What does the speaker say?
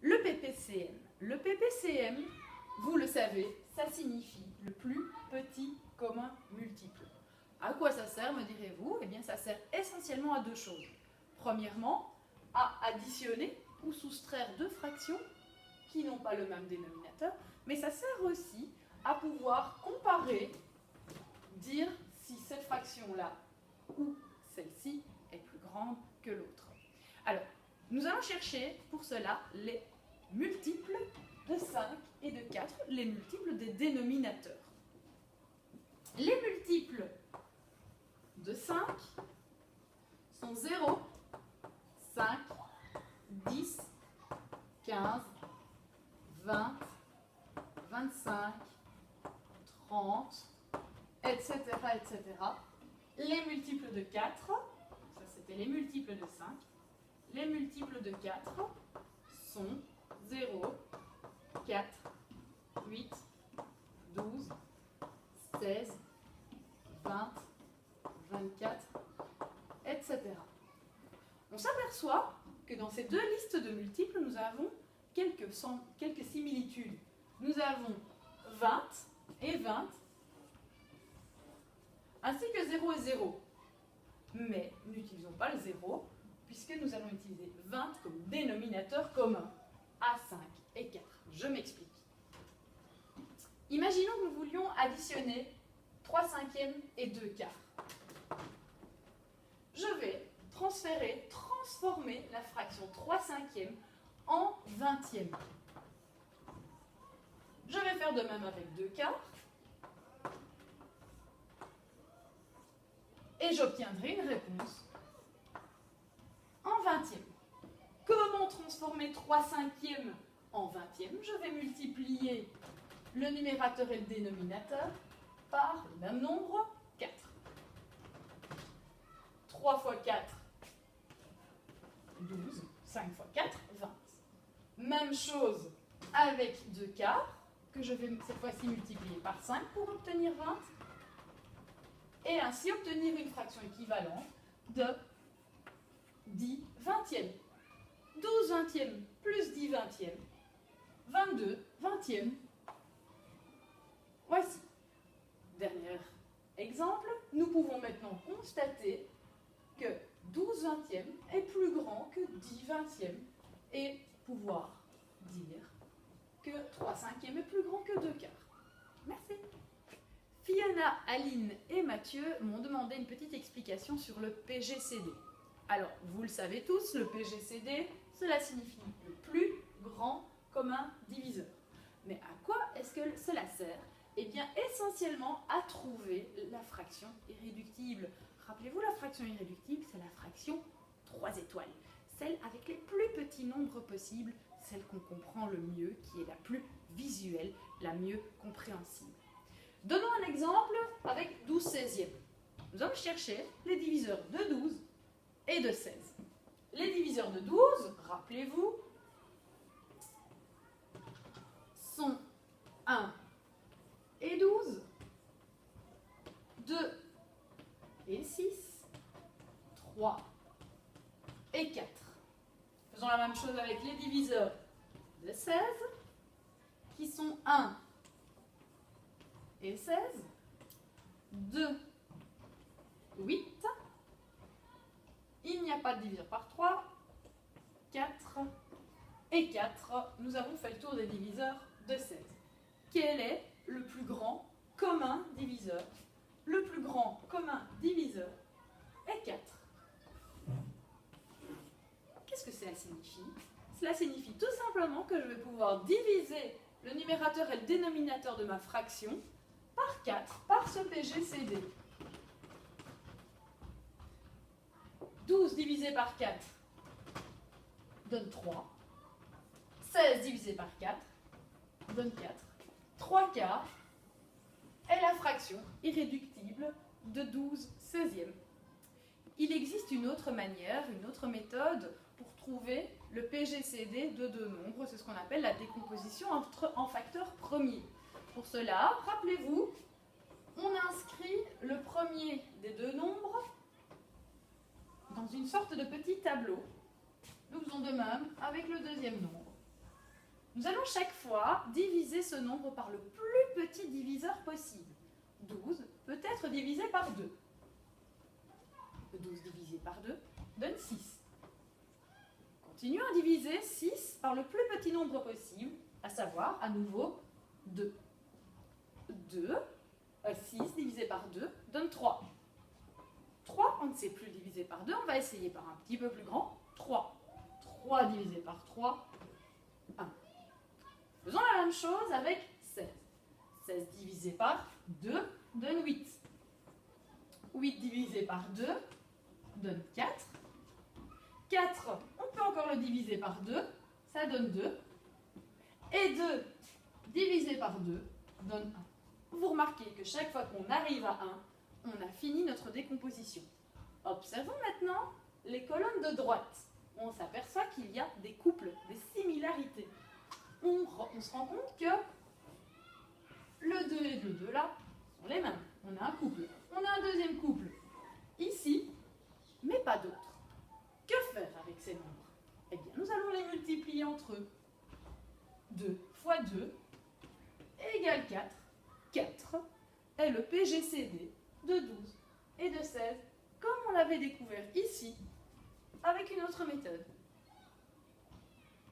Le PPCM. Le PPCM, vous le savez, ça signifie le plus petit commun multiple. À quoi ça sert, me direz-vous? Eh bien, ça sert essentiellement à deux choses. Premièrement, à additionner ou soustraire deux fractions qui n'ont pas le même dénominateur, mais ça sert aussi à pouvoir comparer, dire si cette fraction-là ou celle-ci est plus grande que l'autre. Alors, nous allons chercher pour cela les multiples de 5 et de 4, les multiples des dénominateurs. Les multiples de 5 sont 0, 5, 10, 15, 20, 25, 30, etc., etc. Les multiples de 4, ça c'était les multiples de 5, les multiples de 4 sont 0, 4, 8, 12, 16, 20, 24, etc. On s'aperçoit que dans ces deux listes de multiples, nous avons quelques similitudes. Nous avons 20 et 20, ainsi que 0 et 0. Mais n'utilisons pas le 0, puisque nous allons utiliser 20 comme dénominateur commun à 5 et 4. Je m'explique. Imaginons que nous voulions additionner 3 cinquièmes et 2 quarts. Je vais transformer la fraction 3 cinquièmes en 20e. Je vais faire de même avec 2 quarts. Et j'obtiendrai une réponse en 20e. Comment transformer 3 cinquièmes en 20e? Je vais multiplier le numérateur et le dénominateur par le même nombre, 4. 3 fois 4, 12. 5 fois 4, 20. Même chose avec 2 quarts, que je vais cette fois-ci multiplier par 5 pour obtenir 20. Et ainsi obtenir une fraction équivalente de 10 vingtièmes. 12 vingtièmes plus 10 vingtièmes, 22 vingtièmes. Voici. Dernier exemple, nous pouvons maintenant constater que 12 vingtièmes est plus grand que 10 vingtièmes et pouvoir dire que 3 cinquièmes est plus grand que 2 quarts. Merci. Fiona, Aline et Mathieu m'ont demandé une petite explication sur le PGCD. Alors, vous le savez tous, le PGCD, cela signifie le plus grand commun diviseur. Mais à quoi est-ce que cela sert? Eh bien, essentiellement à trouver la fraction irréductible. Rappelez-vous, la fraction irréductible, c'est la fraction 3 étoiles. Celle avec les plus petits nombres possibles, celle qu'on comprend le mieux, qui est la plus visuelle, la mieux compréhensible. Donnons un exemple avec 12 seizièmes. Nous allons chercher les diviseurs de 12 et de 16. Les diviseurs de 12, rappelez-vous, sont 1 et 12, 2 et 6, 3 et 4. Faisons la même chose avec les diviseurs de 16, qui sont 1 et 16, 2, 8, il n'y a pas de diviseur par 3, 4 et 4. Nous avons fait le tour des diviseurs de 16. Quel est le plus grand commun diviseur? Le plus grand commun diviseur est 4. Qu'est-ce que cela signifie? Cela signifie tout simplement que je vais pouvoir diviser le numérateur et le dénominateur de ma fraction par 4, par ce PGCD. 12 divisé par 4 donne 3. 16 divisé par 4 donne 4. 3 quarts est la fraction irréductible de 12 seizièmes. Il existe une autre manière, une autre méthode pour trouver le PGCD de deux nombres. C'est ce qu'on appelle la décomposition en facteurs premiers. Pour cela, rappelez-vous, on inscrit le premier des deux nombres dans une sorte de petit tableau. Nous faisons de même avec le deuxième nombre. Nous allons chaque fois diviser ce nombre par le plus petit diviseur possible. 12 peut être divisé par 2. 12 divisé par 2 donne 6. Continuons à diviser 6 par le plus petit nombre possible, à savoir, à nouveau, 2. 6 divisé par 2 donne 3. 3, on ne sait plus diviser par 2, on va essayer par un petit peu plus grand. 3. 3 divisé par 3, 1. Faisons la même chose avec 16. 16 divisé par 2 donne 8. 8 divisé par 2 donne 4. 4, on peut encore le diviser par 2, ça donne 2. Et 2 divisé par 2 donne 1. Vous remarquez que chaque fois qu'on arrive à 1, on a fini notre décomposition. Observons maintenant les colonnes de droite. On s'aperçoit qu'il y a des couples, des similarités. On se rend compte que le 2 et le 2 là sont les mêmes. On a un couple. On a un deuxième couple ici, mais pas d'autre. Que faire avec ces nombres? Eh bien, nous allons les multiplier entre eux. 2 fois 2 égale 4. 4 est le PGCD de 12 et de 16, comme on l'avait découvert ici, avec une autre méthode.